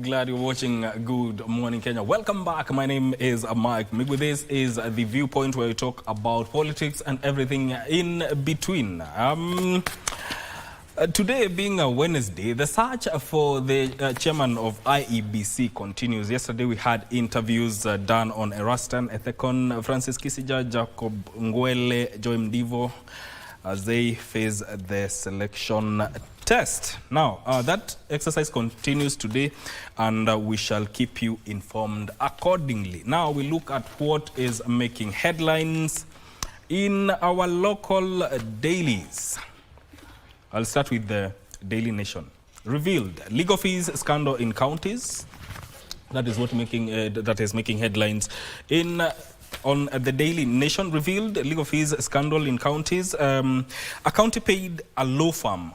Glad you're watching Good Morning Kenya. Welcome back. My name is Mike. This is the Viewpoint, where we talk about politics and everything in between. Today being a Wednesday, the search for the chairman of IEBC continues. Yesterday we had interviews done on Erastan Ethekon, Francis Kisija, Jacob Ngwele, Joy Mdivo, as they face the selection test. Now, that exercise continues today, and we shall keep you informed accordingly. Now, we look at what is making headlines in our local dailies. I'll start with the Daily Nation. Revealed legal fees scandal in counties. That is what is making headlines in on the Daily Nation. Revealed legal fees scandal in counties. A county paid a law firm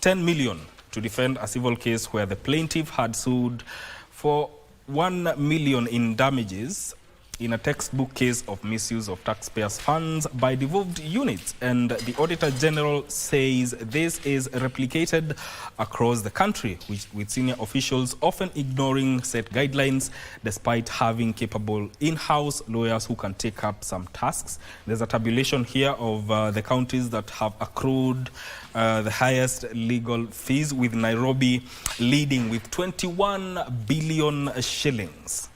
10 million to defend a civil case where the plaintiff had sued for 1 million in damages in a textbook case of misuse of taxpayers' funds by devolved units. And the Auditor General says this is replicated across the country, with senior officials often ignoring set guidelines despite having capable in-house lawyers who can take up some tasks. There's a tabulation here of the counties that have accrued the highest legal fees, with Nairobi leading with 21 billion shillings.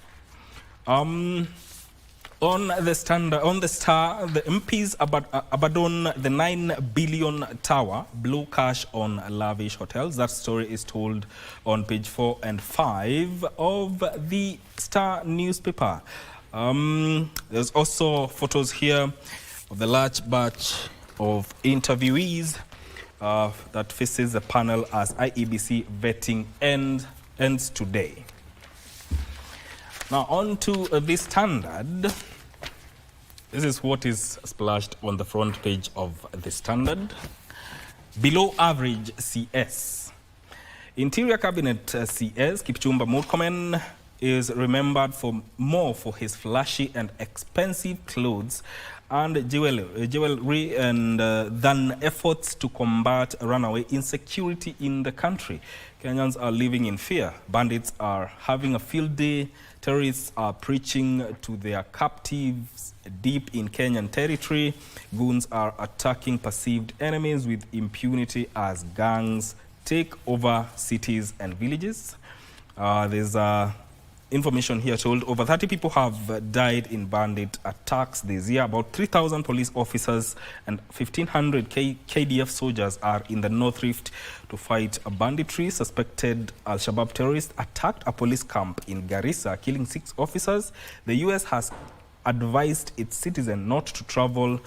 On the Star, the MPs abandon the 9 billion tower, blow cash on lavish hotels. That story is told on page 4 and 5 of the Star newspaper. There's also photos here of the large batch of interviewees that faces the panel as IEBC vetting ends today. Now on to the Standard. This is what is splashed on the front page of the Standard. Below average CS. Interior Cabinet CS Kipchumba Murkomen is remembered for his flashy and expensive clothes and jewelry than efforts to combat runaway insecurity in the country. Kenyans are living in fear. Bandits are having a field day. Terrorists are preaching to their captives deep in Kenyan territory. Goons are attacking perceived enemies with impunity as gangs take over cities and villages. There's information here told over 30 people have died in bandit attacks this year. About 3,000 police officers and 1,500 KDF soldiers are in the North Rift to fight banditry. Suspected Al-Shabaab terrorists attacked a police camp in Garissa, killing 6 officers. The U.S. has advised its citizens not to travel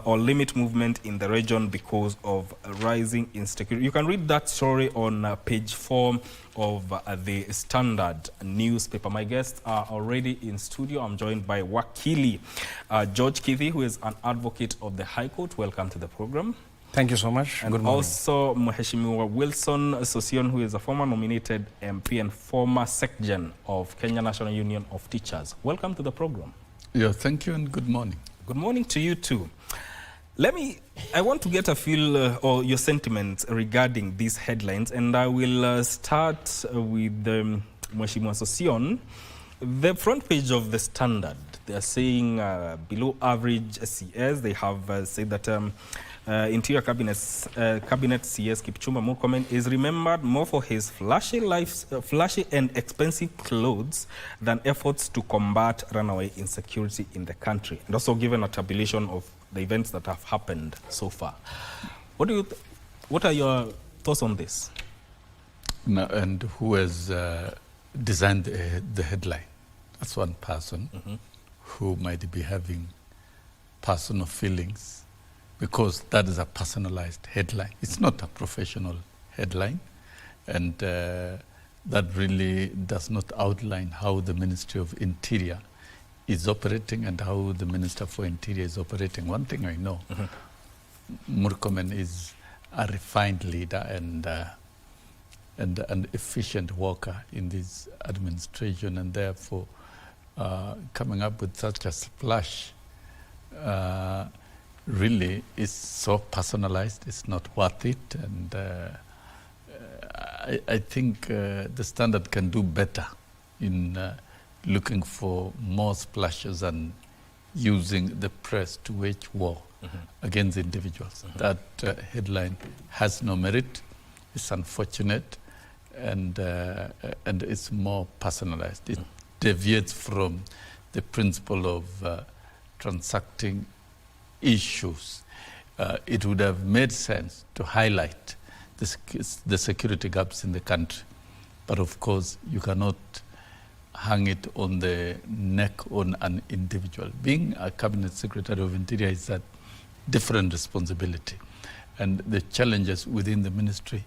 or limit movement in the region because of rising insecurity. You can read that story on page 4 of the Standard newspaper. My guests are already in studio. I'm joined by Wakili George Kithi, who is an advocate of the High Court. Welcome to the program. Thank you so much. And good morning. Also Mheshimiwa Wilson Sosion, who is a former nominated MP and former SecGen of Kenya National Union of Teachers. Welcome to the program. Yeah, thank you and good morning. Good morning to you too. I want to get a feel or your sentiments regarding these headlines, and I will start with Mheshimiwa Sosion. The front page of the Standard, they are saying below average CS. They have said that Interior Cabinet CS Kipchumba Murkomen is remembered more for his flashy and expensive clothes than efforts to combat runaway insecurity in the country, and also given a tabulation of the events that have happened so far. What are your thoughts on this? Now, and who has designed the headline? That's one person who might be having personal feelings, because that is a personalized headline. It's not a professional headline, and that really does not outline how the Ministry of Interior is operating and how the Minister for Interior is operating. One thing I know, Murkomen is a refined leader and an efficient worker in this administration, and therefore coming up with such a splash really is so personalized. It's not worth it, and I think the Standard can do better in looking for more splashes and using the press to wage war against individuals. That headline has no merit. It's unfortunate, and it's more personalized. It deviates from the principle of transacting issues. It would have made sense to highlight the security gaps in the country. But of course, you cannot hang it on the neck on an individual. Being a cabinet secretary of Interior is a different responsibility. And the challenges within the ministry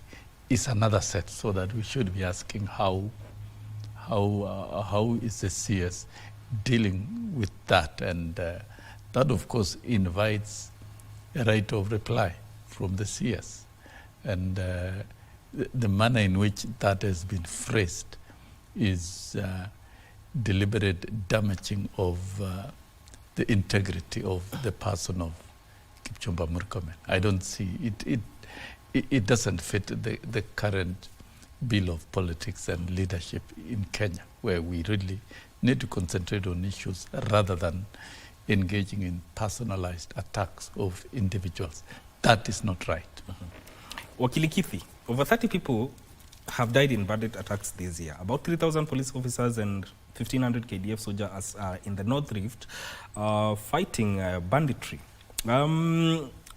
is another set, so that we should be asking how is the CS dealing with that? And that, of course, invites a right of reply from the CS. And the manner in which that has been phrased is deliberate damaging of the integrity of the person of Kipchumba Murkomen. I don't see it. It doesn't fit the current bill of politics and leadership in Kenya, where we really need to concentrate on issues rather than engaging in personalized attacks of individuals. That is not right. Wakili Kithi, over 30 people have died in bandit attacks this year. About 3,000 police officers and 1,500 KDF soldiers are in the North Rift fighting banditry.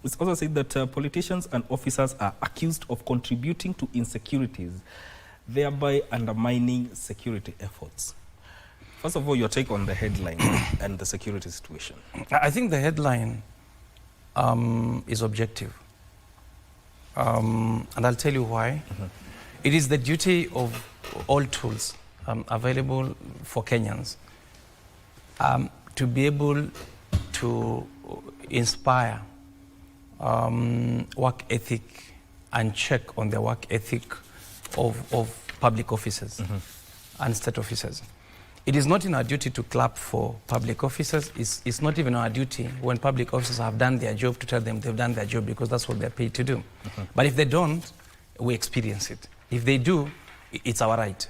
It's also said that politicians and officers are accused of contributing to insecurities, thereby undermining security efforts. First of all, your take on the headline and the security situation. I think the headline is objective. And I'll tell you why. It is the duty of all tools available for Kenyans to be able to inspire work ethic and check on the work ethic of public officers and state officers. It is not in our duty to clap for public officers. It's not even our duty when public officers have done their job to tell them they've done their job, because that's what they're paid to do. But if they don't, we experience it. If they do, it's our right.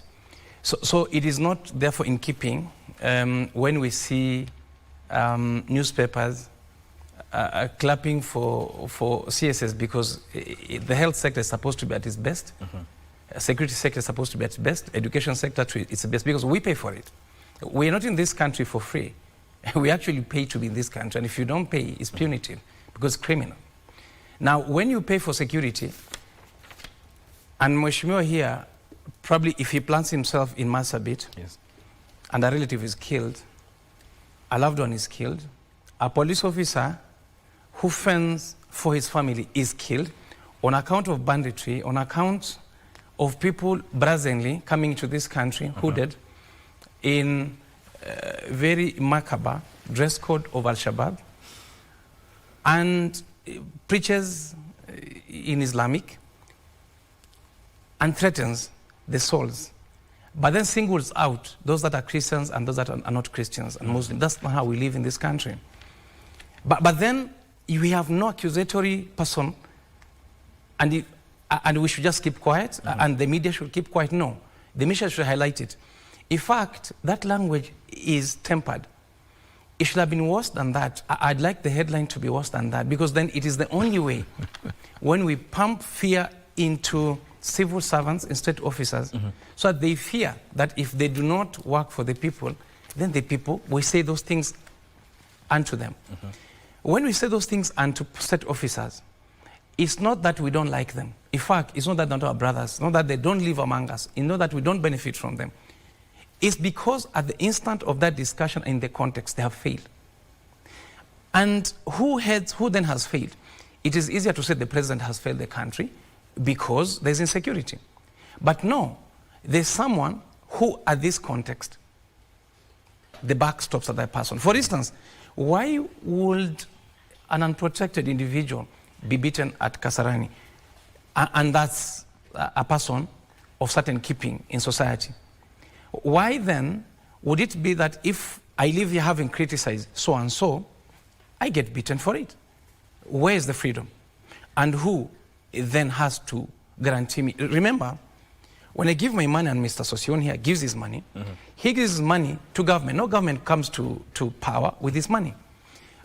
So it is not therefore in keeping when we see newspapers clapping for CSS, because the health sector is supposed to be at its best. Security sector is supposed to be at its best. Education sector too, it's the best, because we pay for it. We're not in this country for free. We actually pay to be in this country, and if you don't pay, it's punitive, because it's criminal. Now, when you pay for security, and Mheshimiwa here, probably if he plants himself in Marsabit, Yes. and a relative is killed, a loved one is killed, a police officer who fends for his family is killed on account of banditry, on account of people brazenly coming to this country, hooded, in very macabre dress code of Al-Shabaab, and preaches in Islamic, and threatens the souls, but then singles out those that are Christians and those that are not Christians and Muslims. That's not how we live in this country. But then you have no accusatory person, and we should just keep quiet, and the media should keep quiet. No, the media should highlight it. In fact, that language is tempered. It should have been worse than that. I'd like the headline to be worse than that, because then it is the only way when we pump fear into civil servants and state officers, so that they fear that if they do not work for the people, then the people will say those things unto them. When we say those things unto state officers, it's not that we don't like them. In fact, it's not that they're not our brothers, it's not that they don't live among us, it's not that we don't benefit from them. It's because at the instant of that discussion in the context, they have failed. And who then has failed? It is easier to say the president has failed the country because there's insecurity. But no, there's someone who at this context, the buck stops at that person. For instance, why would an unprotected individual be beaten at Kasarani? And that's a person of certain keeping in society. Why then would it be that if I live here having criticized so and so, I get beaten for it? Where is the freedom? And who then has to guarantee me? Remember, When I give my money and Mr. Sosion here gives his money, he gives his money to government. No government comes to power with his money.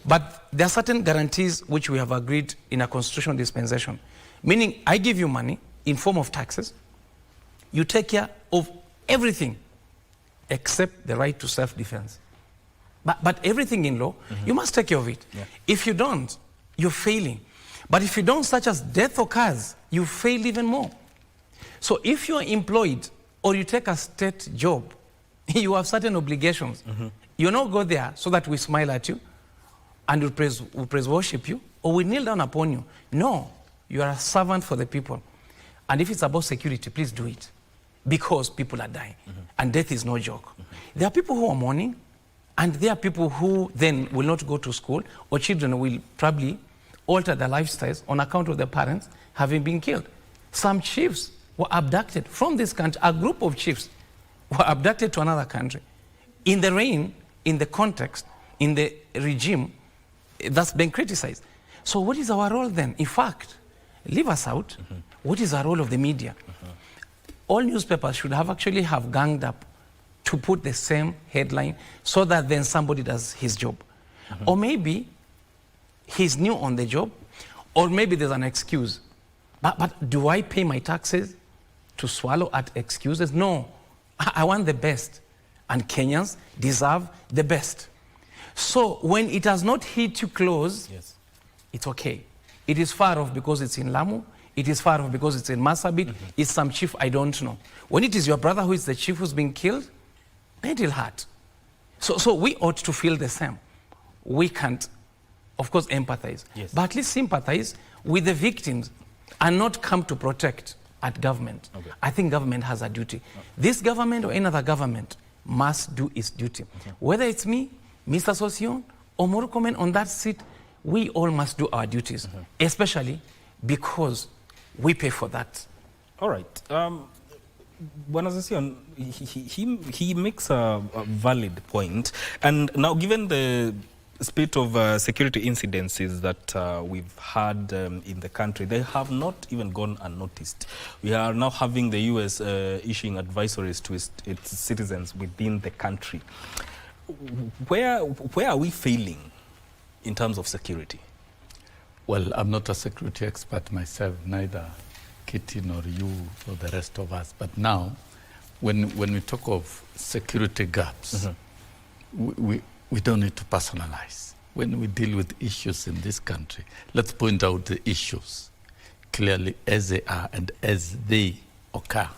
But there are certain guarantees which we have agreed in a constitutional dispensation. Meaning, I give you money in form of taxes. You take care of everything except the right to self-defense. But everything in law, you must take care of it. Yeah. If you don't, you're failing. But if you don't, such as death occurs, you fail even more. So if you're employed or you take a state job, you have certain obligations. You not go there so that we smile at you and we praise worship you, or we kneel down upon you. No, you are a servant for the people. And if it's about security, please do it. Because people are dying. And death is no joke. There are people who are mourning, and there are people who then will not go to school, or children will probably alter their lifestyles on account of their parents having been killed. Some chiefs were abducted from this country. A group of chiefs were abducted to another country. In the reign, in the context, in the regime that's being criticized. So what is our role then? In fact, leave us out. What is our role of the media? All newspapers should have actually have ganged up to put the same headline so that then somebody does his job. Or maybe he's new on the job, or maybe there's an excuse. But do I pay my taxes to swallow at excuses? No, I want the best. And Kenyans deserve the best. So when it has not hit you close, it's okay. It is far off because it's in Lamu. It is far off because it's in Marsabit. It's some chief I don't know. When it is your brother who is the chief who's been killed, then it will hurt. So we ought to feel the same. We can't, of course, empathize. But at least sympathize with the victims and not come to protect at government. I think government has a duty. This government or any other government must do its duty. Whether it's me, Mr. Sosion, or Murkomen on that seat, we all must do our duties, especially because we pay for that. All right. Bwana Sosion, he makes a valid point. And now, given the spate of security incidences that we've had in the country, they have not even gone unnoticed. We are now having the US issuing advisories to its citizens within the country. Where are we failing in terms of security? Well, I'm not a security expert myself, neither Kitty nor you or the rest of us. But now, when we talk of security gaps, we don't need to personalize. When we deal with issues in this country, let's point out the issues clearly as they are and as they occur.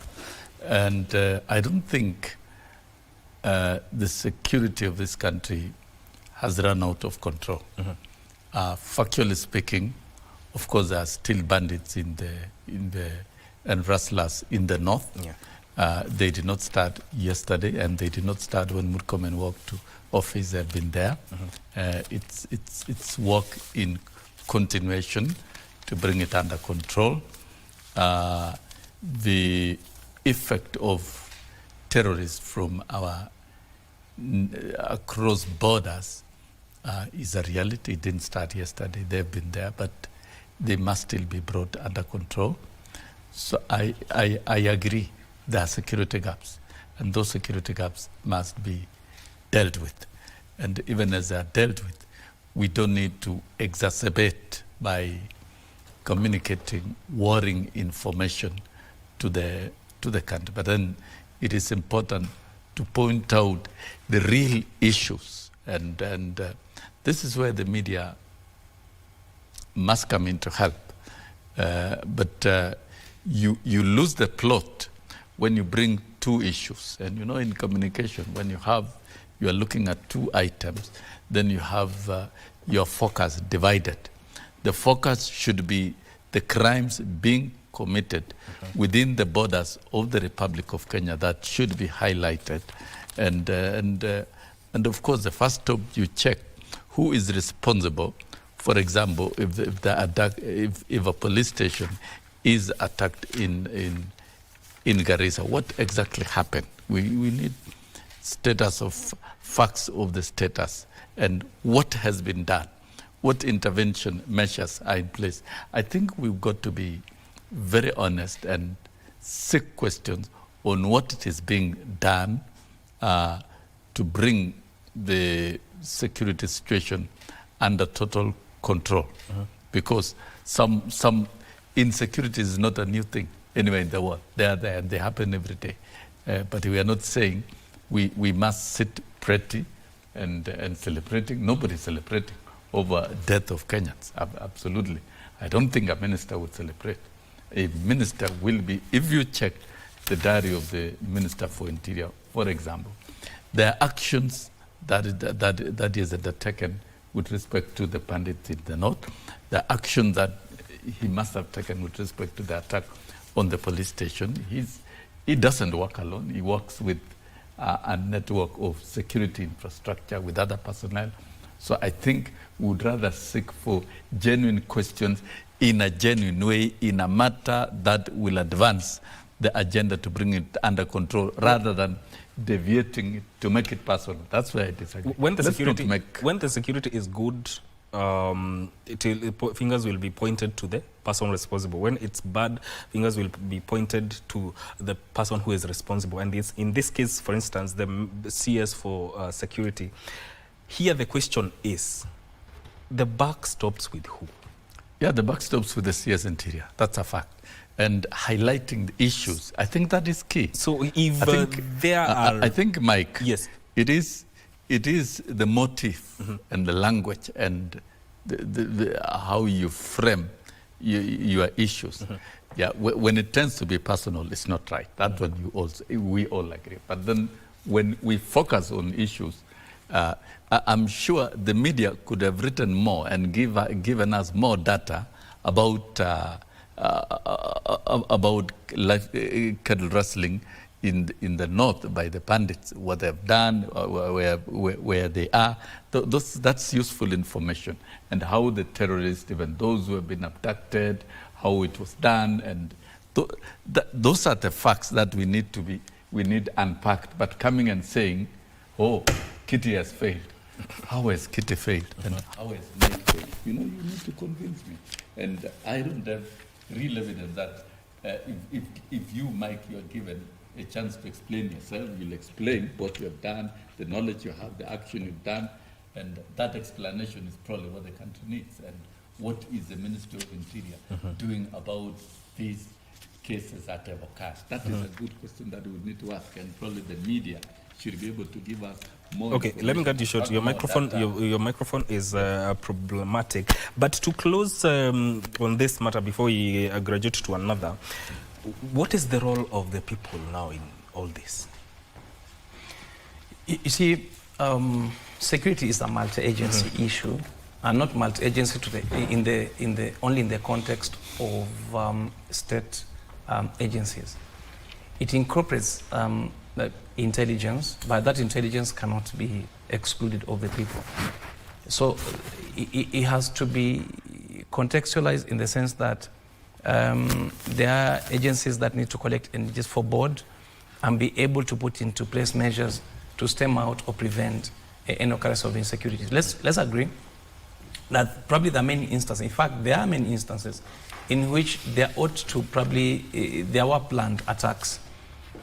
And I don't think the security of this country has run out of control. Factually speaking, of course, there are still bandits and rustlers in the north. They did not start yesterday, and they did not start when Murkomen walked to office. They've been there. It's work in continuation to bring it under control. The effect of terrorists from our across borders is a reality. It didn't start yesterday. They've been there, but they must still be brought under control. So I agree there are security gaps, and those security gaps must be dealt with. And even as they are dealt with, we don't need to exacerbate by communicating worrying information to the country. But then it is important to point out the real issues, and this is where the media must come in to help. But you lose the plot when you bring two issues. And you know, in communication, when you are looking at two items, then you have your focus divided. The focus should be the crimes being committed within the borders of the Republic of Kenya that should be highlighted. And of course, the first stop you check who is responsible. For example, if a police station is attacked in Garissa, what exactly happened? We need status of facts of the status and what has been done, what intervention measures are in place. I think we've got to be very honest and seek questions on what it is being done to bring the security situation under total control. Because some insecurity is not a new thing anywhere in the world. They are there and they happen every day. But we are not saying we must sit pretty and celebrating. Nobody's celebrating over death of Kenyans. Absolutely. I don't think a minister would celebrate. A minister will be, if you check the diary of the Minister for Interior, for example, there are actions that is undertaken with respect to the bandits in the north. The action that he must have taken with respect to the attack on the police station. He doesn't work alone. He works with a network of security infrastructure with other personnel. So I think we would rather seek for genuine questions in a genuine way, in a matter that will advance the agenda to bring it under control, rather than deviating it to make it personal. That's where I disagree. When the security is good, fingers will be pointed to the person responsible. When it's bad, fingers will be pointed to the person who is responsible. And in this case, for instance, the CS for security, here the question is, the buck stops with who? Yeah, the buck stops with the CS Interior. That's a fact. And highlighting the issues, I think that is key. So if I think, Mike, yes, it is the motive and the language and the how you frame your issues. Yeah, when it tends to be personal, it's not right. That's what we all agree. But then when we focus on issues, I'm sure the media could have written more and given us more data about cattle rustling in the north by the bandits, what they've done, where they are. That's useful information, and how the terrorists, even those who have been abducted, how it was done, and those are the facts that we need unpacked. But coming and saying, "Oh, Kitty has failed," how has Kitty failed, and how has Mike failed? You need to convince me, and I don't have real evidence that if you, Mike, you are given a chance to explain yourself, you'll explain what you have done, the knowledge you have, the action you've done, and that explanation is probably what the country needs. And what is the Ministry of Interior doing about these cases that have occurred? That is a good question that we would need to ask, and probably the media should be able to give us more. Okay, let me cut you short. Your microphone is problematic. But to close on this matter before we graduate to another, what is the role of the people now in all this? You see, security is a multi-agency issue, and not multi-agency only in the context of state agencies. It incorporates the intelligence, but that intelligence cannot be excluded of the people. So it has to be contextualized in the sense that there are agencies that need to collect intelligence for board and be able to put into place measures to stem out or prevent any occurrence of insecurity. Let's agree that probably there are many instances, in fact there are many instances in which there ought to there were planned attacks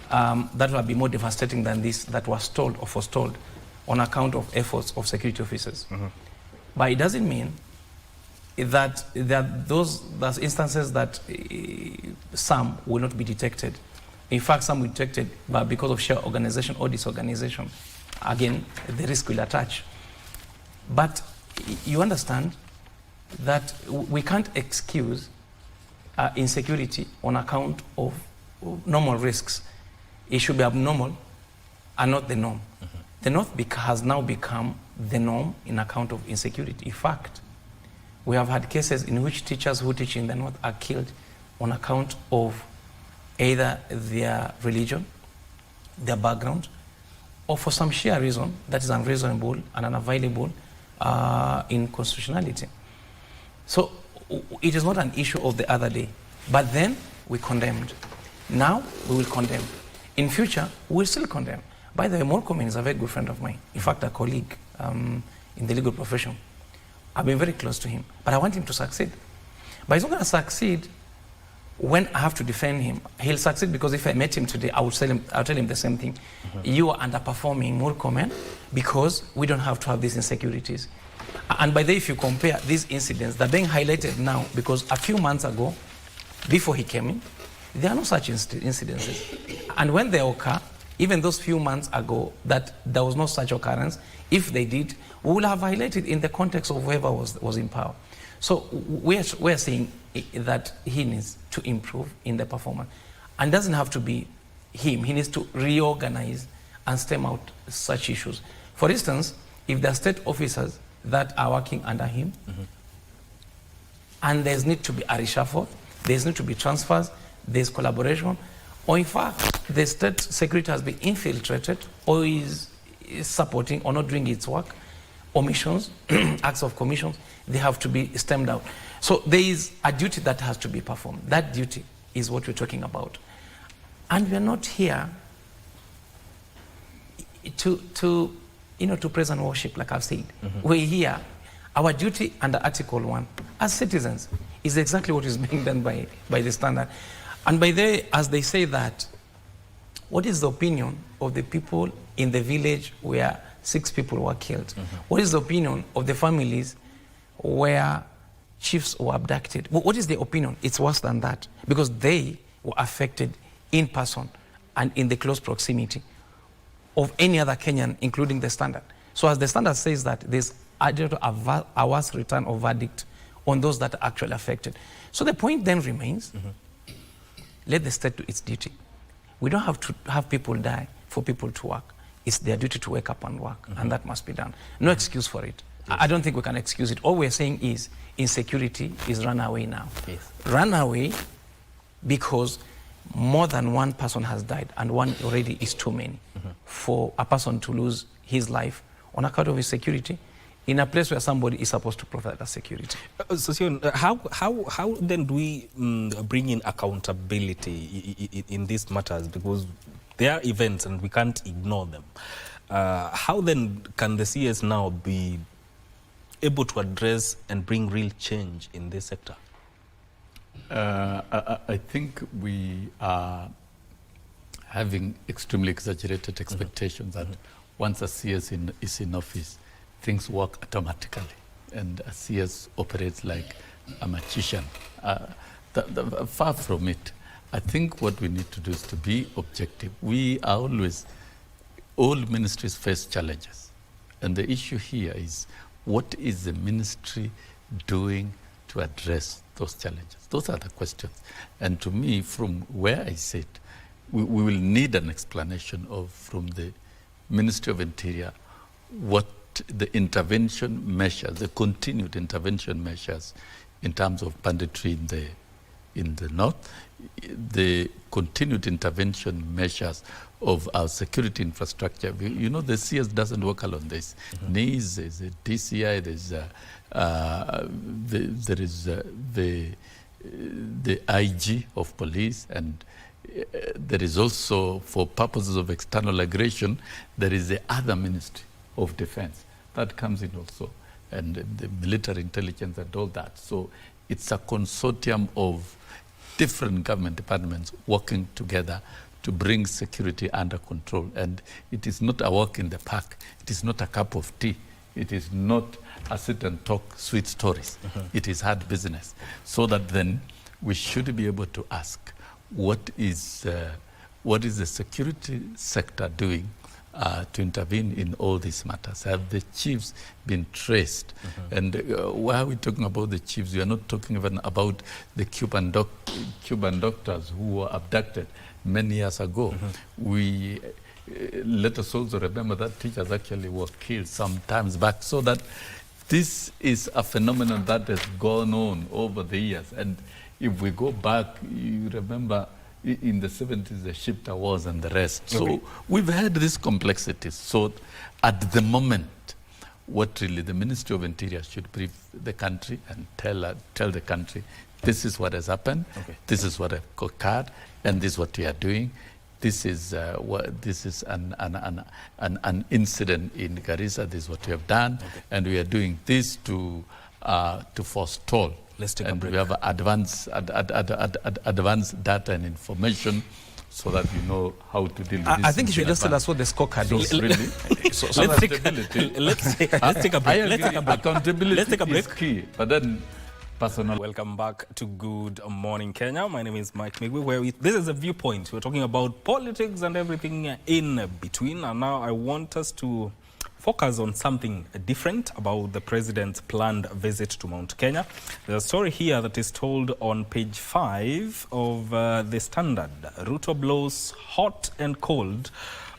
that will be more devastating than this that was told or forestalled on account of efforts of security officers. But it doesn't mean that there are those instances that some will not be detected. In fact, some will be detected, but because of sheer organization or disorganization, again, the risk will attach. But you understand that we can't excuse insecurity on account of normal risks. It should be abnormal and not the norm. The North has now become the norm in account of insecurity. In fact, we have had cases in which teachers who teach in the North are killed on account of either their religion, their background, or for some sheer reason that is unreasonable and unavailable in constitutionality. So it is not an issue of the other day, but then we condemned. Now we will condemn. In future, we will still condemn. By the way, Morcomen is a very good friend of mine. In fact, a colleague in the legal profession. I've been very close to him, but I want him to succeed. But he's not going to succeed when I have to defend him, he'll succeed, because if I met him today, I'll tell him the same thing. You are underperforming Murkomen because we don't have to have these insecurities. And by the way, if you compare these incidents, they're being highlighted now because a few months ago, before he came in, there are no such incidences. And when they occur, even those few months ago, that there was no such occurrence, if they did, we will have highlighted in the context of whoever was in power. So we're saying that he needs to improve in the performance. And doesn't have to be him. He needs to reorganize and stem out such issues. For instance, if there are state officers that are working under him, and there's need to be a reshuffle, there's need to be transfers, there's collaboration, or in fact, the state security has been infiltrated or is supporting or not doing its work, omissions, acts of commissions, they have to be stemmed out. So there is a duty that has to be performed. That duty is what we're talking about. And we're not here to praise and worship, like I've said. We're here. Our duty under Article 1 as citizens is exactly what is being done by the standard. And by the as they say that, what is the opinion of the people in the village where 6 people were killed? What is the opinion of the families where chiefs were abducted? What is the opinion? It's worse than that, because they were affected in person and in the close proximity of any other Kenyan, including the standard. So as the standard says that there's a worse return of verdict on those that are actually affected. So the point then remains, let the state do its duty. We don't have to have people die for people to work. It's their duty to wake up and work, and that must be done. No excuse for it. Yes. I don't think we can excuse it. All we're saying is insecurity is run away now. Yes. Run away because more than one person has died, and one already is too many for a person to lose his life on account of his security in a place where somebody is supposed to provide that security. So, Sion, how then do we bring in accountability in these matters? Because there are events and we can't ignore them. How then can the CS now be able to address and bring real change in this sector? I think we are having extremely exaggerated expectations that once a CS is in office, things work automatically, and a CS operates like a magician. Far from it. I think what we need to do is to be objective. We are always, all ministries face challenges. And the issue here is, what is the ministry doing to address those challenges? Those are the questions. And to me, from where I sit, we will need an explanation from the Ministry of Interior, what the intervention measures, the continued intervention measures in terms of banditry in the north, the continued intervention measures of our security infrastructure. You know, the CS doesn't work alone. There's NIS, there's a DCI, there is the IG of police, and there is also, for purposes of external aggression, there is the other Ministry of Defense that comes in also, and the military intelligence and all that. So it's a consortium of different government departments working together to bring security under control. And it is not a walk in the park. It is not a cup of tea. It is not a sit and talk sweet stories. It is hard business. So that then we should be able to ask, what is the security sector doing to intervene in all these matters? Have the chiefs been traced? And why are we talking about the chiefs? We are not talking even about the Cuban doctors who were abducted many years ago. We let us also remember that teachers actually were killed some times back. So that this is a phenomenon that has gone on over the years. And if we go back, you remember in the 70s, the Shifter Wars and the rest. So we've had these complexities. So at the moment, what really the Ministry of Interior should brief the country and tell the country, this is what has happened, this is what occurred, and this is what we are doing. This is an incident in Garissa. This is what we have done, and we are doing this to forestall Let's take a and break. we have advanced data and information so that we know how to deal with this. I think you should just tell us what the scorecard is. Really? Let's take a break. Let's take a break. Accountability Let's take a break. is key, but then personal. Welcome back to Good Morning Kenya. My name is Mike Migwi. This is a viewpoint. We're talking about politics and everything in between. And now I want us to focus on something different about the president's planned visit to Mount Kenya. There's a story here that is told on page 5 of the Standard. Ruto blows hot and cold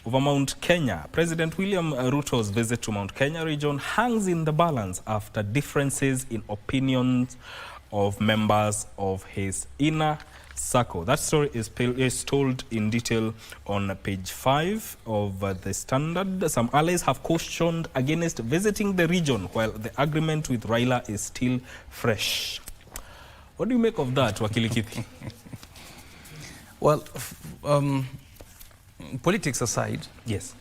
over Mount Kenya. President William Ruto's visit to Mount Kenya region hangs in the balance after differences in opinions of members of his inner circle. That story is told in detail on page 5 of the Standard. Some allies have cautioned against visiting the region while the agreement with Raila is still fresh. What do you make of that, Wakili Kithi? Well, politics aside, Yes.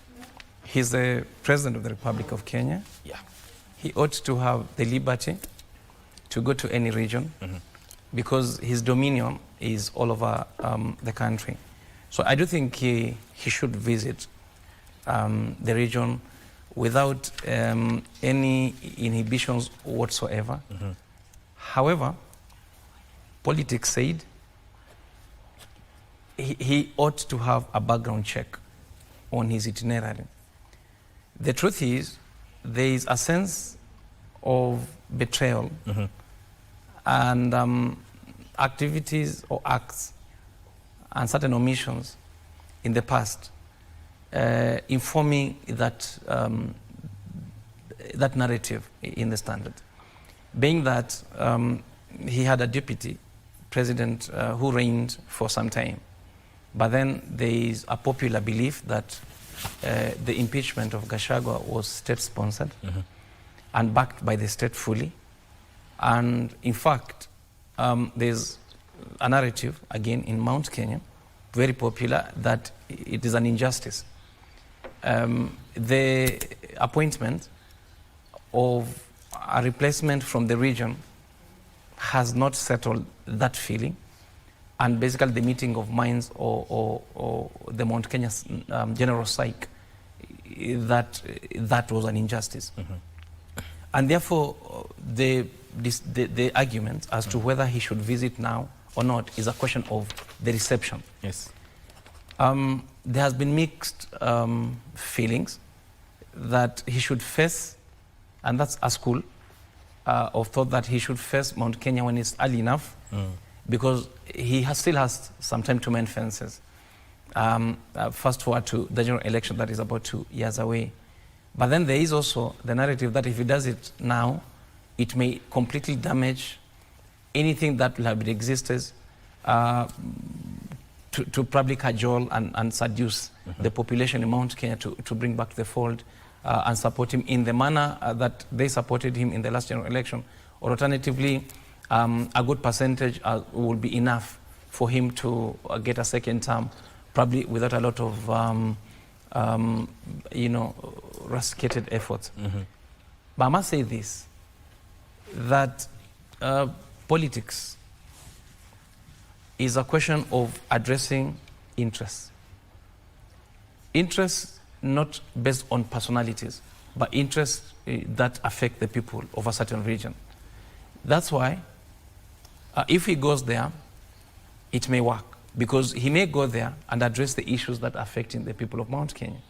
he's the President of the Republic of Kenya. Yeah. He ought to have the liberty to go to any region because his dominion is all over the country. So I do think he should visit the region without any inhibitions whatsoever. However, politics said he ought to have a background check on his itinerary. The truth is, there is a sense of betrayal and activities or acts and certain omissions in the past informing that, that narrative in the Standard. Being that he had a deputy president who reigned for some time, but then there is a popular belief that the impeachment of Gachagua was state-sponsored and backed by the state fully. And in fact, there's a narrative, again, in Mount Kenya, very popular, that it is an injustice. The appointment of a replacement from the region has not settled that feeling. And basically the meeting of minds or the Mount Kenya general psyche, that was an injustice. And therefore, the argument as to whether he should visit now or not is a question of the reception. Yes. There has been mixed feelings that he should face, and that's a school of thought that he should face Mount Kenya when it's early enough, because he still has some time to mend fences. Fast forward to the general election that is about 2 years away. But then there is also the narrative that if he does it now, it may completely damage anything that will have existed to probably cajole and seduce the population in Mount Kenya to bring back the fold and support him in the manner that they supported him in the last general election. Or alternatively, a good percentage will be enough for him to get a second term, probably without a lot of rusticated efforts. But I must say this, that politics is a question of addressing interests. Interests not based on personalities, but interests that affect the people of a certain region. That's why if he goes there, it may work, because he may go there and address the issues that are affecting the people of Mount Kenya.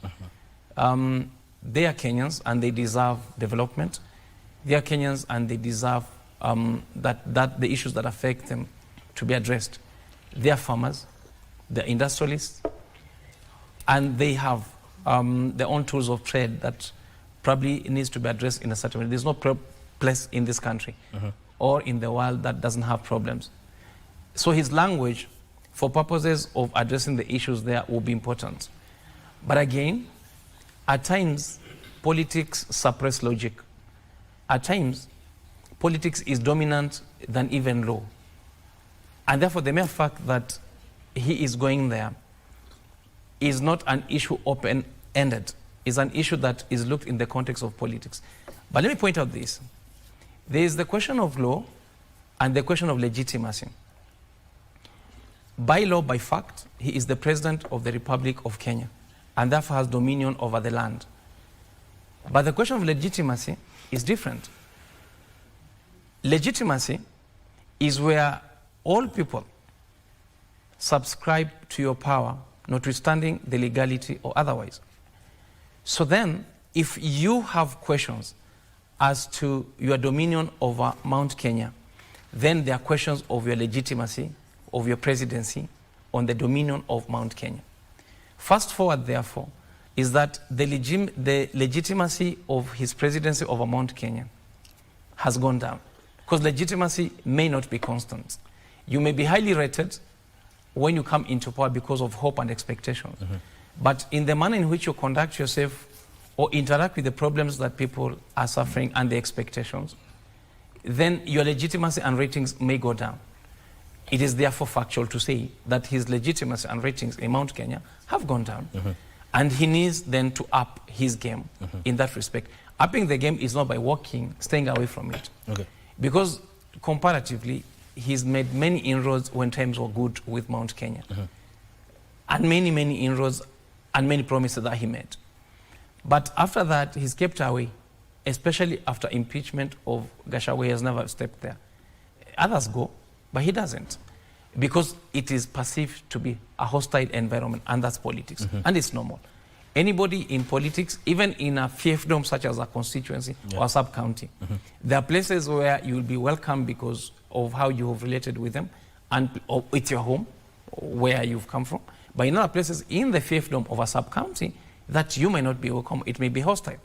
They are Kenyans and they deserve development. They are Kenyans and they deserve that the issues that affect them to be addressed. They are farmers, they are industrialists, and they have their own tools of trade that probably needs to be addressed in a certain way. There's no place in this country or in the world that doesn't have problems. So his language, for purposes of addressing the issues there, will be important. But again, at times, politics suppress logic. At times, politics is dominant than even law. And therefore, the mere fact that he is going there is not an issue open-ended. It's an issue that is looked in the context of politics. But let me point out this. There is the question of law and the question of legitimacy. By law, by fact, he is the president of the Republic of Kenya and therefore has dominion over the land. But the question of legitimacy is different. Legitimacy is where all people subscribe to your power, notwithstanding the legality or otherwise. So then, if you have questions as to your dominion over Mount Kenya, then there are questions of your legitimacy, of your presidency on the dominion of Mount Kenya. Fast forward, therefore, is that the legitimacy of his presidency over Mount Kenya has gone down. Because legitimacy may not be constant. You may be highly rated when you come into power because of hope and expectations. But in the manner in which you conduct yourself or interact with the problems that people are suffering and the expectations, then your legitimacy and ratings may go down. It is therefore factual to say that his legitimacy and ratings in Mount Kenya have gone down. And he needs then to up his game in that respect. Upping the game is not by walking, staying away from it. Because comparatively, he's made many inroads when times were good with Mount Kenya. And many, many inroads and many promises that he made. But after that, he's kept away, especially after impeachment of Gachagua. He has never stepped there. Others go, but he doesn't. Because it is perceived to be a hostile environment, and that's politics. And it's normal. Anybody in politics, even in a fiefdom such as a constituency or a sub-county, there are places where you will be welcome because of how you have related with them and it's your home, where you've come from. But in other places in the fiefdom of a sub-county that you may not be welcome, it may be hostile.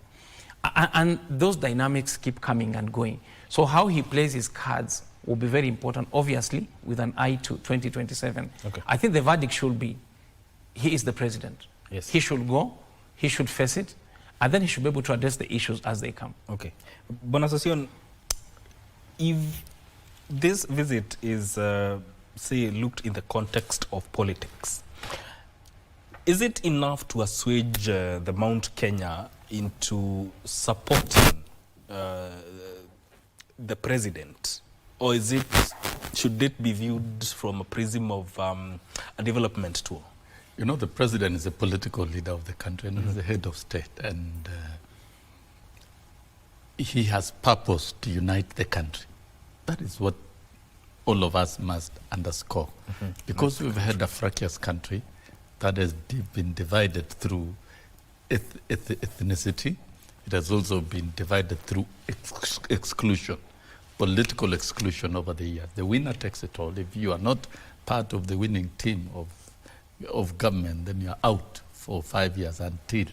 And those dynamics keep coming and going. So how he plays his cards will be very important, obviously, with an eye to 2027. I think the verdict should be, he is the president. He should go, he should face it, and then he should be able to address the issues as they come. Bonasasion, if this visit is, say, looked in the context of politics, is it enough to assuage the Mount Kenya into supporting the president? Or is it, should it be viewed from a prism of a development tool? You know, the president is a political leader of the country and he's the head of state. And he has purpose to unite the country. That is what all of us must underscore. Because we've had a fractious country that has been divided through ethnicity. It has also been divided through exclusion. Political exclusion over the years. The winner takes it all. If you are not part of the winning team of government, then you're out for 5 years until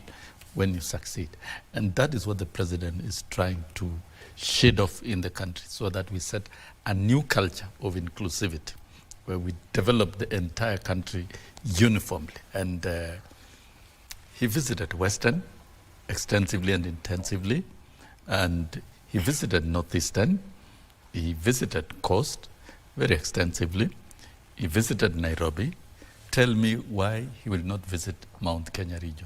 when you succeed. And that is what the president is trying to shed off in the country, so that we set a new culture of inclusivity, where we develop the entire country uniformly. And he visited Western extensively and intensively, and he visited Northeastern. He visited Coast very extensively. He visited Nairobi. Tell me why he will not visit Mount Kenya region.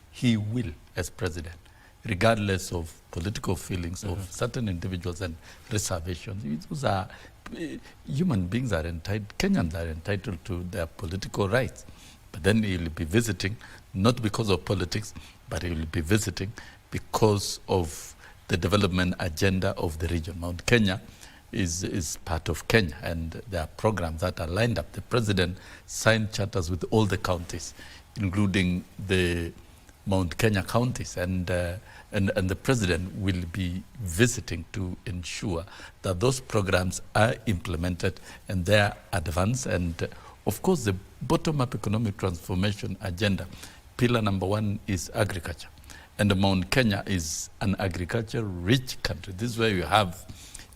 He will, as president, regardless of political feelings of certain individuals and reservations. Those are, human beings are entitled, Kenyans are entitled to their political rights. But then he will be visiting, not because of politics, but he will be visiting because of the development agenda of the region. Mount Kenya is part of Kenya, and there are programs that are lined up. The president signed charters with all the counties, including the Mount Kenya counties, and the president will be visiting to ensure that those programs are implemented and they are advanced. And of course, the bottom-up economic transformation agenda, pillar number 1 is agriculture. And Mount Kenya is an agriculture-rich country. This is where you have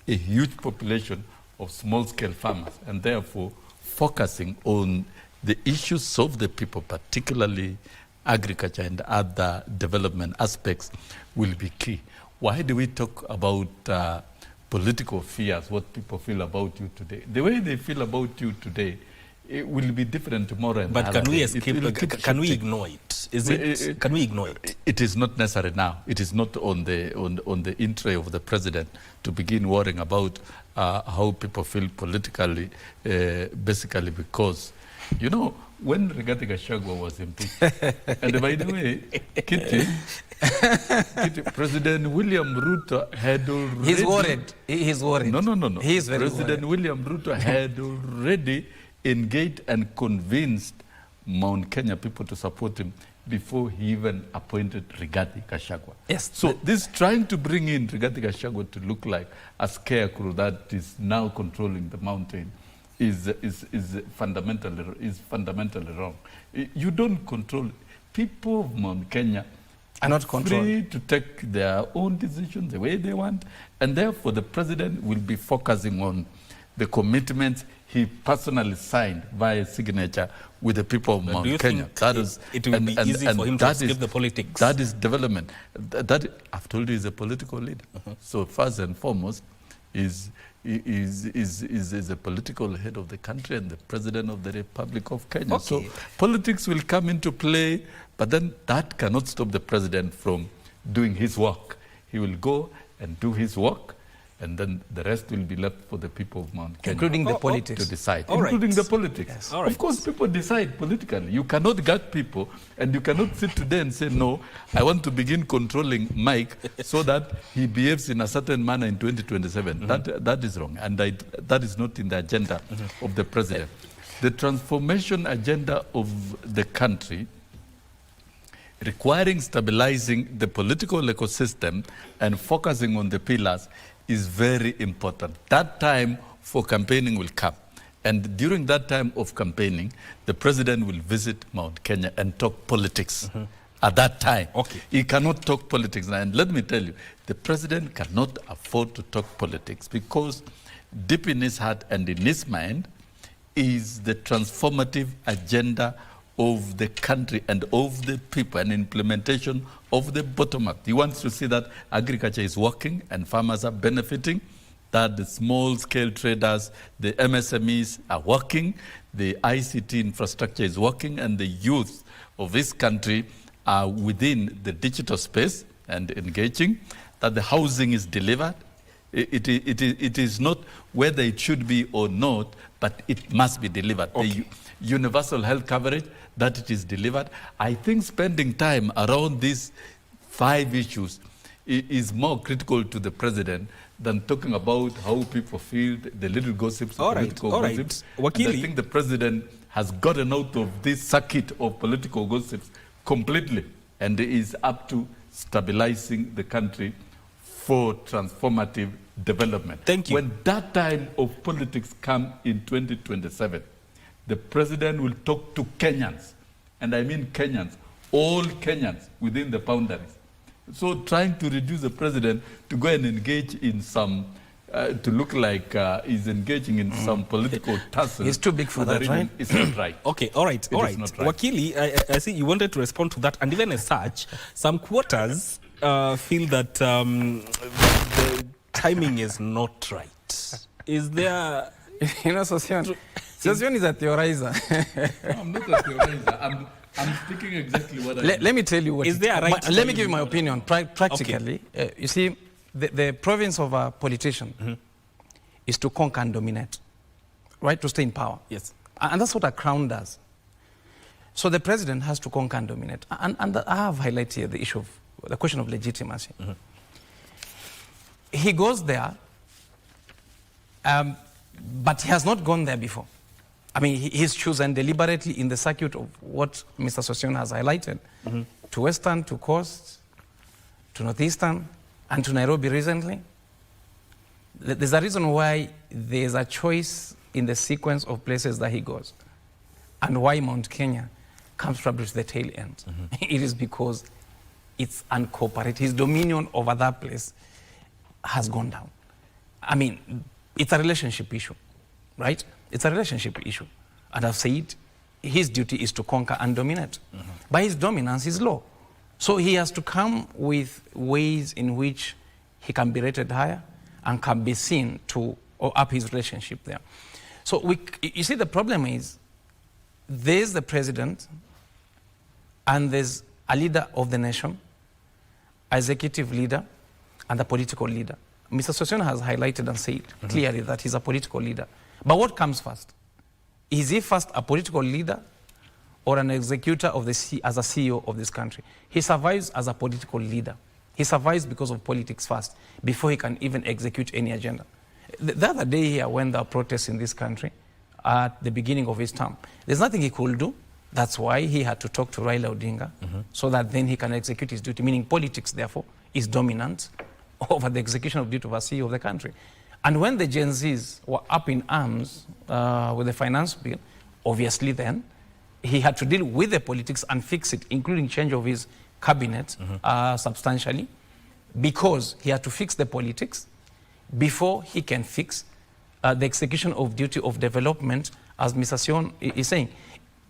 a huge population of small-scale farmers, and therefore focusing on the issues of the people, particularly agriculture and other development aspects, will be key. Why do we talk about political fears, what people feel about you today? The way they feel about you today, it will be different tomorrow. But can we escape? Can we ignore it? Is it? Can we ignore it? It is not necessary now. It is not on the interest of the president to begin worrying about how people feel politically, basically because, you know, when Rigathi Gachagua was impeached, and by the way, Kitty, President William Ruto had already... He's worried. He's worried. No. He's very President worried. William Ruto had already engaged and convinced Mount Kenya people to support him before he even appointed Rigathi Gachagua. Yes. So this trying to bring in Rigathi Gachagua to look like a scarecrow that is now controlling the mountain is fundamentally wrong. You don't control. People of Mount Kenya are not free to take their own decisions the way they want, and therefore the president will be focusing on the commitments he personally signed via signature with the people of Mount Kenya. That is, it will be easy for him to skip the politics. That is development. That I've told you, is a political leader. So first and foremost, is a political head of the country and the president of the Republic of Kenya. Okay. So politics will come into play, but then that cannot stop the president from doing his work. He will go and do his work, and then the rest will be left for the people of Mount Kenya. Including the politics. To decide. All including right. the politics. Yes. All right. Of course, people decide politically. You cannot gag people, and you cannot sit today and say, no, I want to begin controlling Mike so that he behaves in a certain manner in 2027. That is wrong, and that is not in the agenda of the president. The transformation agenda of the country requiring stabilizing the political ecosystem and focusing on the pillars is very important. That time for campaigning will come. And during that time of campaigning, the president will visit Mount Kenya and talk politics. At that time, Okay. he cannot talk politics. And let me tell you, the president cannot afford to talk politics because deep in his heart and in his mind is the transformative agenda of the country and of the people and implementation of the bottom up. He wants to see that agriculture is working and farmers are benefiting, that the small-scale traders, the MSMEs are working, the ICT infrastructure is working, and the youth of this country are within the digital space and engaging, that the housing is delivered. It is not whether it should be or not, but it must be delivered. Okay. The universal health coverage, that it is delivered. I think spending time around these 5 issues is more critical to the president than talking about how people feel, the little gossips, political gossips. And I think the president has gotten out of this circuit of political gossips completely and is up to stabilizing the country for transformative development. Thank you. When that time of politics come in 2027, the president will talk to Kenyans, and I mean Kenyans, all Kenyans within the boundaries. So trying to reduce the president to go and engage in some, to look like he's engaging in some political tussle. He's too big for that, right? It's not right. Okay, all right, all right. Not right. Wakili, I see you wanted to respond to that, and even as such, some quarters feel that the timing is not right. Is there... You know, Sosion is a theorizer. No, I'm not a theorizer. I'm speaking exactly what I mean. Let me tell you what. Is there a right let me give you my opinion. Practically, you see, the province of a politician is to conquer and dominate, right? To stay in power. Yes. And that's what a crown does. So the president has to conquer and dominate. And I have highlighted here the issue of the question of legitimacy. He goes there, but he has not gone there before. I mean, he's chosen deliberately in the circuit of what Mr. Sosion has highlighted, to Western, to Coast, to Northeastern, and to Nairobi recently. There's a reason why there's a choice in the sequence of places that he goes, and why Mount Kenya comes probably to the tail end. It is because it's uncooperative. His dominion over that place has gone down. I mean, it's a relationship issue, right? It's a relationship issue. And I've said his duty is to conquer and dominate. But his dominance is low. So he has to come with ways in which he can be rated higher and can be seen to up his relationship there. So you see, the problem is there's the president and there's a leader of the nation, executive leader, and a political leader. Mr. Sossion has highlighted and said clearly that he's a political leader. But what comes first? Is he first a political leader or an executor of as a CEO of this country? He survives as a political leader. He survives because of politics first, before he can even execute any agenda. The other day here, when there were protests in this country, at the beginning of his term, there's nothing he could do. That's why he had to talk to Raila Odinga, so that then he can execute his duty, meaning politics, therefore, is dominant over the execution of duty of a CEO of the country. And when the Gen Zs were up in arms with the finance bill, obviously then, he had to deal with the politics and fix it, including change of his cabinet substantially, because he had to fix the politics before he can fix the execution of duty of development, as Mr. Sion is saying.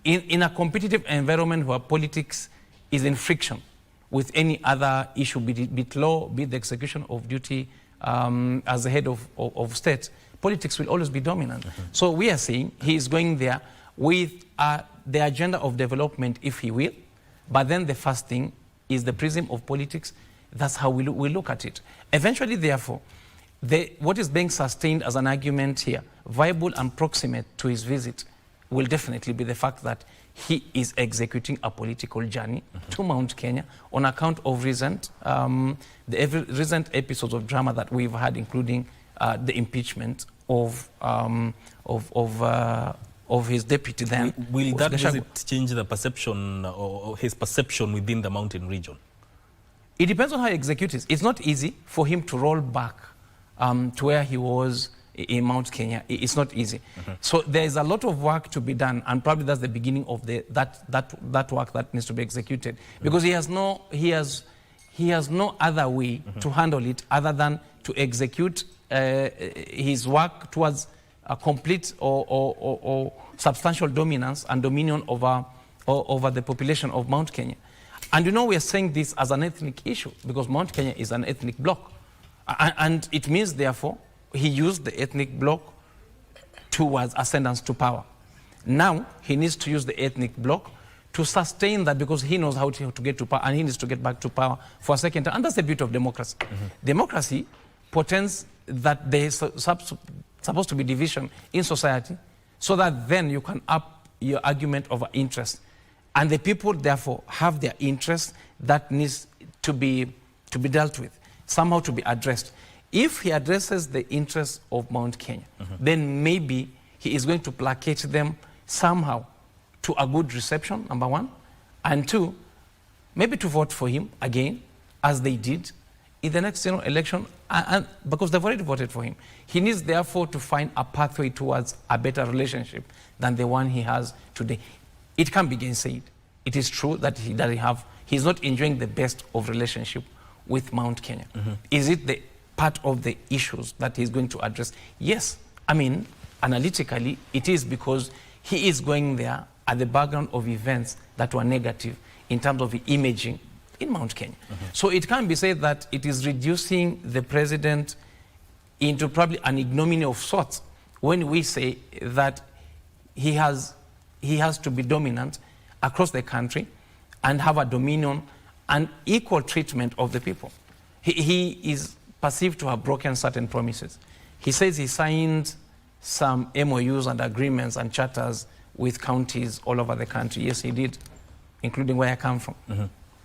In a competitive environment where politics is in friction with any other issue, be it law, be it the execution of duty as the head of state, politics will always be dominant. So we are saying he is going there with the agenda of development, if he will, but then the first thing is the prism of politics. That's how we look at it. Eventually, therefore, what is being sustained as an argument here, viable and proximate to his visit, will definitely be the fact that he is executing a political journey to Mount Kenya on account of recent episodes of drama that we've had, including the impeachment of his deputy then. Will that visit change the perception or his perception within the mountain region? It depends on how he executes it. It's not easy for him to roll back to where he was in Mount Kenya. It's not easy. So there's a lot of work to be done, and probably that's the beginning of that work that needs to be executed, because he has no other way to handle it other than to execute his work towards a complete or substantial dominance and dominion over the population of Mount Kenya. And you know, we are saying this as an ethnic issue because Mount Kenya is an ethnic bloc. And it means, therefore, he used the ethnic bloc towards ascendance to power. Now, he needs to use the ethnic bloc to sustain that, because he knows how to get to power, and he needs to get back to power for a second time. And that's the beauty of democracy. Democracy portends that there is supposed to be division in society, so that then you can up your argument over interest. And the people, therefore, have their interest that needs to be dealt with, somehow to be addressed. If he addresses the interests of Mount Kenya, then maybe he is going to placate them somehow to a good reception, number one, and two, maybe to vote for him again, as they did in the next election, and because they've already voted for him. He needs, therefore, to find a pathway towards a better relationship than the one he has today. It can't be gainsaid. It is true that he's not enjoying the best of relationship with Mount Kenya. Is it the part of the issues that he's going to address? Yes. I mean, analytically, it is, because he is going there at the background of events that were negative in terms of the imaging in Mount Kenya. So it can be said that it is reducing the president into probably an ignominy of sorts when we say that he has to be dominant across the country and have a dominion and equal treatment of the people. He is perceived to have broken certain promises. He says he signed some MOUs and agreements and charters with counties all over the country. Yes, he did, including where I come from.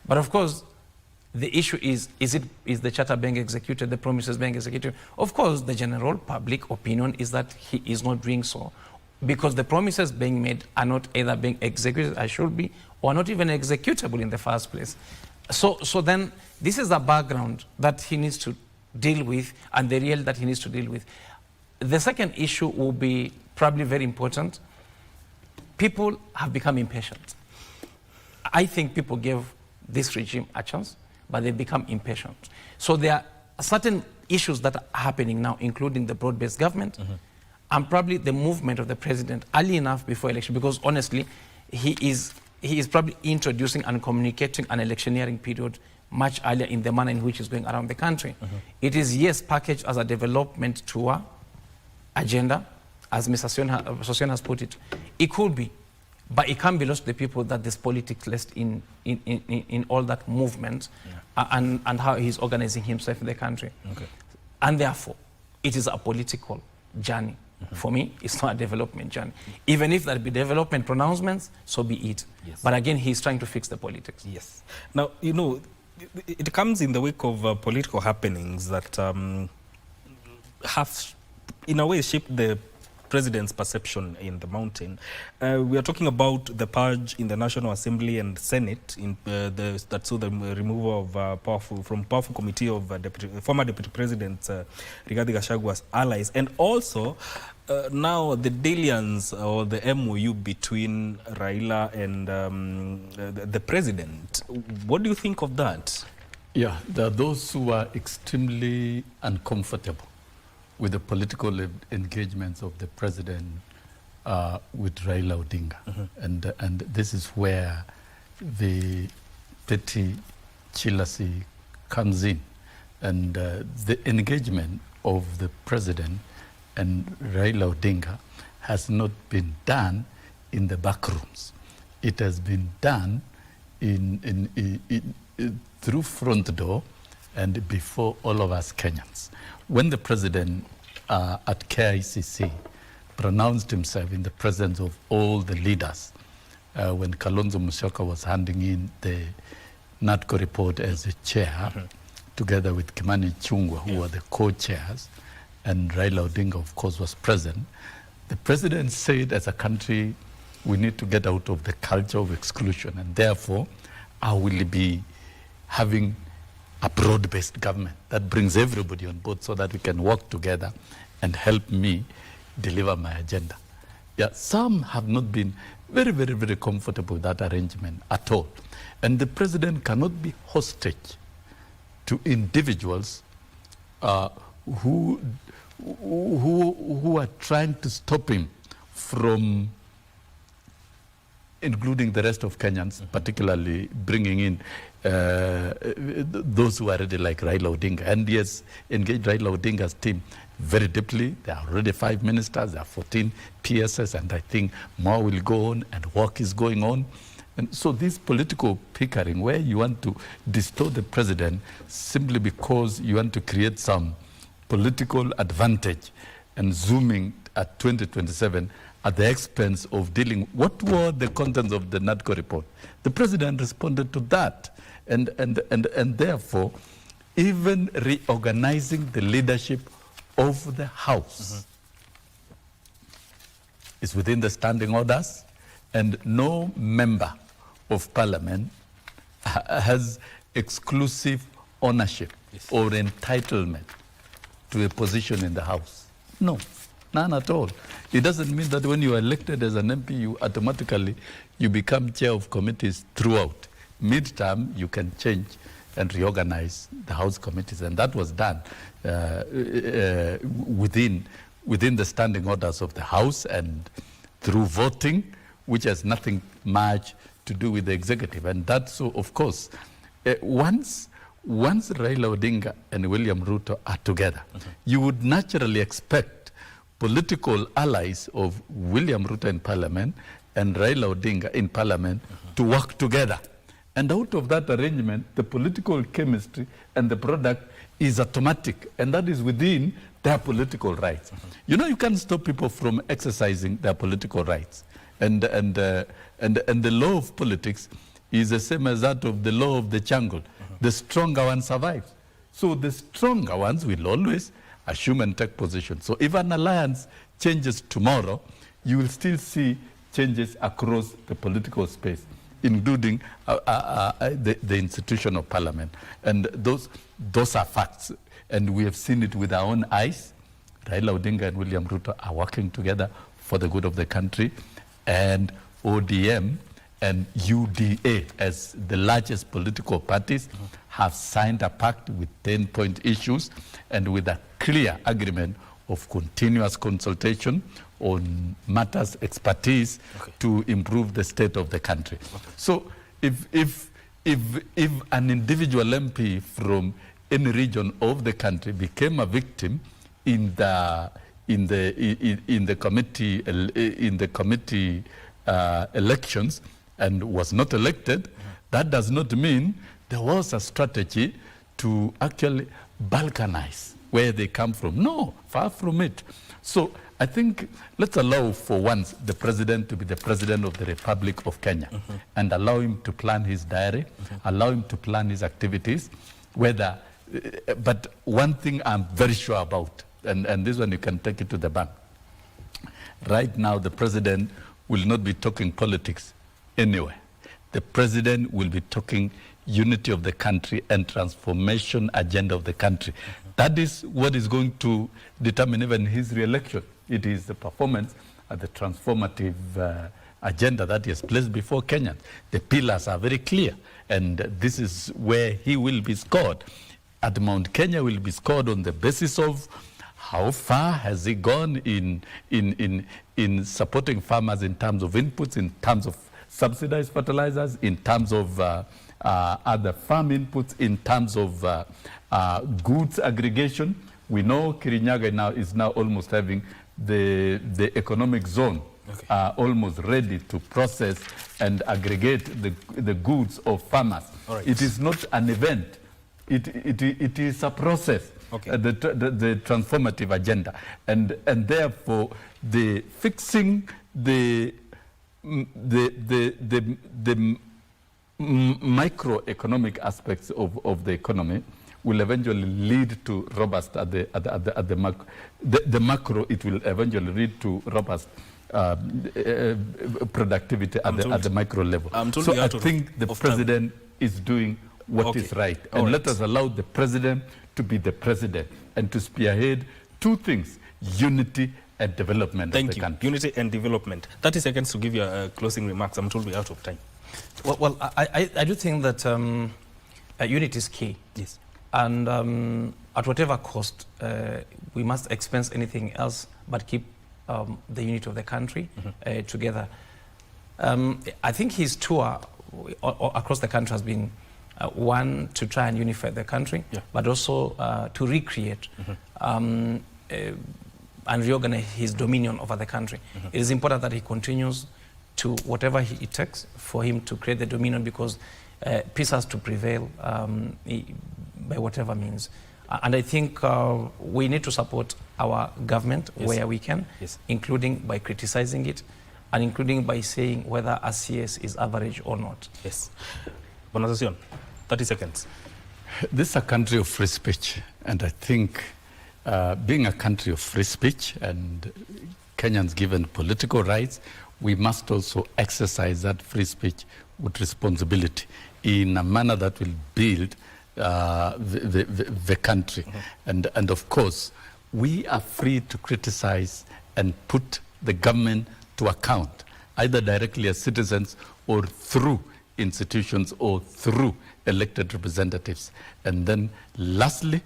But of course, the issue is the charter being executed, the promises being executed? Of course, the general public opinion is that he is not doing so, because the promises being made are not either being executed as should be, or not even executable in the first place. So then, this is a background that he needs to deal with, and the reality that he needs to deal with. The second issue will be probably very important. People have become impatient. I think people gave this regime a chance, but they've become impatient. So there are certain issues that are happening now, including the broad-based government, and probably the movement of the president early enough before election, because honestly, he is probably introducing and communicating an electioneering period much earlier in the manner in which it's going around the country. It is, yes, packaged as a development tour agenda, as Mr. Sossion has put it. It could be. but it can't be lost to the people that there's politics left in all that movement, and how he's organizing himself in the country. Okay. And therefore, it is a political journey. For me, it's not a development journey. Even if there be development pronouncements, so be it. Yes. But again, he's trying to fix the politics. Yes. Now, you know, it comes in the wake of political happenings that have, in a way, shaped the president's perception in the mountain. We are talking about the purge in the National Assembly and Senate in that saw the removal of powerful committee of former Deputy President Rigathi Gachagua's allies, and also now the dalliance or the MOU between Raila and the president. What do you think of that? Yeah, there are those who are extremely uncomfortable with the political engagements of the president with Raila Odinga. And this is where the petty jealousy comes in. And the engagement of the president and Raila Odinga has not been done in the back rooms. It has been done through front door and before all of us Kenyans. When the president at KICC pronounced himself in the presence of all the leaders, when Kalonzo Musyoka was handing in the NATCO report as a chair, together with Kimani Ichung'wah, who were the co-chairs, and Raila Odinga, of course, was present, the president said, as a country, we need to get out of the culture of exclusion, and therefore, I will be having a broad-based government that brings everybody on board so that we can work together and help me deliver my agenda. Yeah, some have not been very, very, very comfortable with that arrangement at all. And the president cannot be hostage to individuals who are trying to stop him from including the rest of Kenyans, particularly bringing in those who are already like Raila Odinga. And he has engaged Raila Odinga's team very deeply. There are already 5 ministers, there are 14 PSS, and I think more will go on, and work is going on. And so this political pickering, where you want to distort the president simply because you want to create some political advantage and zooming at 2027 at the expense of dealing, what were the contents of the NATCO report? The president responded to that. And therefore, even reorganizing the leadership of the House is within the standing orders, and no member of Parliament has exclusive ownership or entitlement to a position in the House. No. None at all. It doesn't mean that when you are elected as an MP, you automatically become chair of committees throughout. Mid-term, you can change and reorganize the House committees, and that was done within the standing orders of the House and through voting, which has nothing much to do with the executive. And that's so, of course, once Raila Odinga and William Ruto are together, you would naturally expect political allies of William Ruto in Parliament and Raila Odinga in Parliament to work together. And out of that arrangement, the political chemistry and the product is automatic, and that is within their political rights. You know, you can't stop people from exercising their political rights. And the law of politics is the same as that of the law of the jungle. The stronger one survives. So the stronger ones will always assume and take position. So if an alliance changes tomorrow, you will still see changes across the political space, including the institution of Parliament. And those are facts. And we have seen it with our own eyes. Raila Odinga and William Ruto are working together for the good of the country. And ODM and UDA, as the largest political parties, have signed a pact with 10-point issues and with a clear agreement of continuous consultation on matters, expertise to improve the state of the country. So if an individual MP from any region of the country became a victim in the committee elections and was not elected, that does not mean there was a strategy to actually balkanize where they come from. No, far from it. So I think let's allow for once the president to be the president of the Republic of Kenya and allow him to plan his diary, allow him to plan his activities, whether, but one thing I'm very sure about, and this one you can take it to the bank. Right now, the president will not be talking politics anywhere. The president will be talking unity of the country and transformation agenda of the country. That is what is going to determine even his re-election. It is the performance of the transformative agenda that he has placed before Kenyans. The pillars are very clear, and this is where he will be scored. At Mount Kenya will be scored on the basis of how far has he gone in supporting farmers in terms of inputs, in terms of subsidized fertilizers, in terms of other farm inputs, in terms of goods aggregation. We know Kirinyaga now is almost having the economic zone almost ready to process and aggregate the goods of farmers. Right. It is not an event. It is a process. Okay. The transformative agenda, and therefore the fixing the microeconomic aspects of the economy will eventually lead to robust at the macro. The macro, it will eventually lead to robust productivity at the micro level. So I think the president is doing what is right, and let us allow the president to be the president and to spearhead two things: unity and development of the country. Unity and development. 30 seconds to give your closing remarks. I'm told we're out of time. Well, I do think that unity is key. Yes. And at whatever cost, we must expense anything else but keep the unity of the country together. I think his tour across the country has been one, to try and unify the country, but also to recreate and reorganize his dominion over the country. It is important that he continues to whatever it takes for him to create the dominion, because peace has to prevail by whatever means. And I think we need to support our government where we can, including by criticizing it, and including by saying whether a CS is average or not. Yes. Bonazasion, 30 seconds. This is a country of free speech, and I think being a country of free speech and Kenyans given political rights, we must also exercise that free speech with responsibility in a manner that will build the country. And of course, we are free to criticize and put the government to account, either directly as citizens or through institutions or through elected representatives. And then lastly,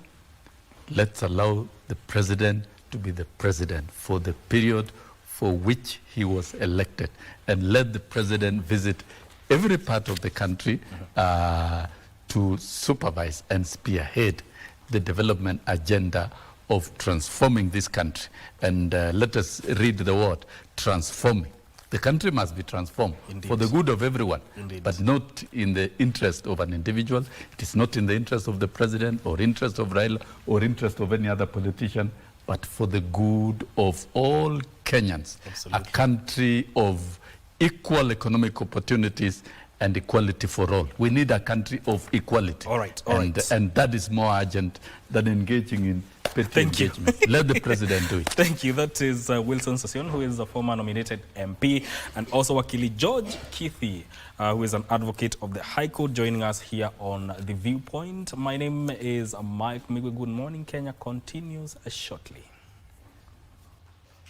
let's allow the president to be the president for the period for which he was elected, and let the president visit every part of the country to supervise and spearhead the development agenda of transforming this country. And let us read the word, transforming. The country must be transformed for the good of everyone, but not in the interest of an individual. It is not in the interest of the president or interest of Raila or interest of any other politician, but for the good of all Kenyans. Absolutely. A country of equal economic opportunities and equality for all. We need a country of equality. All right. And that is more urgent than engaging in petty engagement. Let the president do it. Thank you. That is Wilson Sossion, who is a former nominated MP, and also Wakili George Kithi, who is an advocate of the High Court, joining us here on The Viewpoint. My name is Mike Migwe. Good morning, Kenya continues shortly.